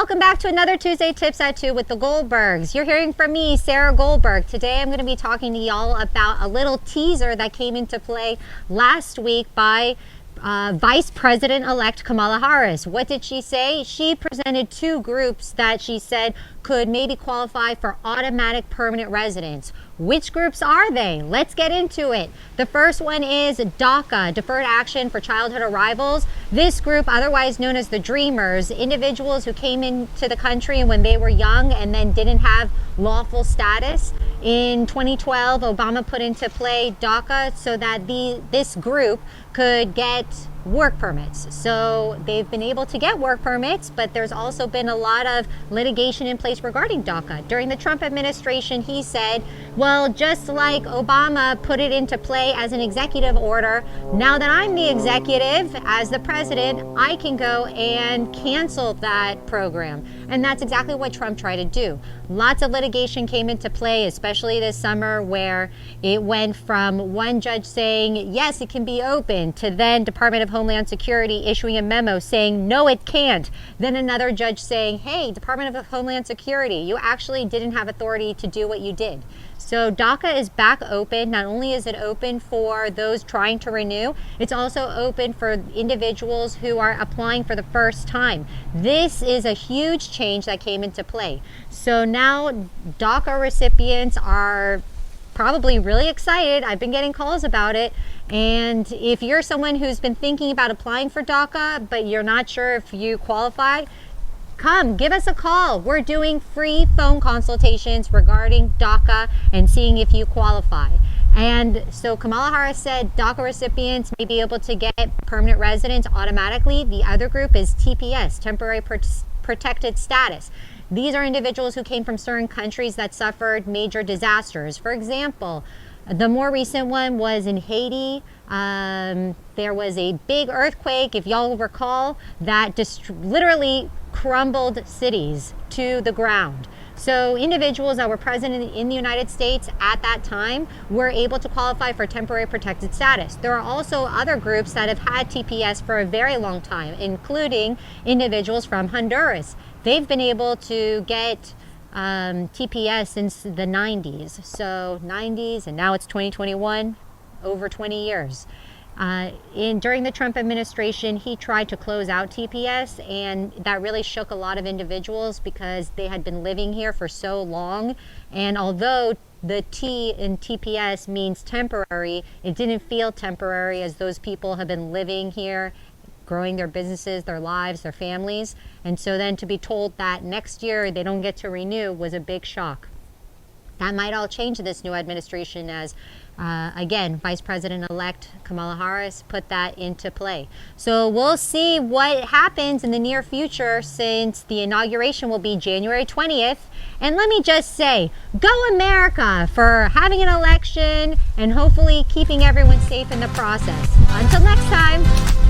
welcome back to another Tuesday Tips at 2 with the Goldbergs. You're hearing from me, Sarah Goldberg. Today I'm going to be talking to y'all about a little teaser that came into play last week by Vice President-elect Kamala Harris. What did she say? She presented two groups that she said could maybe qualify for automatic permanent residence. Which groups are they? Let's get into it. The first one is DACA, Deferred Action for Childhood Arrivals. This group, otherwise known as the Dreamers, individuals who came into the country when they were young and then didn't have lawful status. In 2012, Obama put into play DACA so that this group could get work permits. So they've been able to get work permits, but there's also been a lot of litigation in place regarding DACA. During the Trump administration, he said, well, just like Obama put it into play as an executive order, now that I'm the executive, as the president, I can go and cancel that program. And that's exactly what Trump tried to do. Lots of litigation came into play, especially this summer, where it went from one judge saying, yes, it can be open, to then Department of Homeland Security issuing a memo saying, no, it can't. Then another judge saying, hey, Department of Homeland Security, you actually didn't have authority to do what you did. So DACA is back open. Not only is it open for those trying to renew, it's also open for individuals who are applying for the first time. This is a huge change that came into play. So now DACA recipients are probably really excited. I've been getting calls about it. And if you're someone who's been thinking about applying for DACA, but you're not sure if you qualify, come, give us a call. We're doing free phone consultations regarding DACA and seeing if you qualify. And so Kamala Harris said DACA recipients may be able to get permanent residence automatically. The other group is TPS, Temporary Protected Status. These are individuals who came from certain countries that suffered major disasters. For example, the more recent one was in Haiti. There was a big earthquake, if y'all recall, that literally crumbled cities to the ground. So individuals that were present in the United States at that time were able to qualify for temporary protected status. There are also other groups that have had TPS for a very long time, including individuals from Honduras. They've been able to get TPS since the 90s. So 90s, and now it's 2021, over 20 years. During the Trump administration, he tried to close out TPS, and that really shook a lot of individuals because they had been living here for so long. And although the T in TPS means temporary, it didn't feel temporary, as those people have been living here, growing their businesses, their lives, their families. And so then to be told that next year they don't get to renew was a big shock. That might all change this new administration as, again, Vice President-elect Kamala Harris put that into play. So we'll see what happens in the near future, since the inauguration will be January 20th. And let me just say, go America for having an election and hopefully keeping everyone safe in the process. Until next time.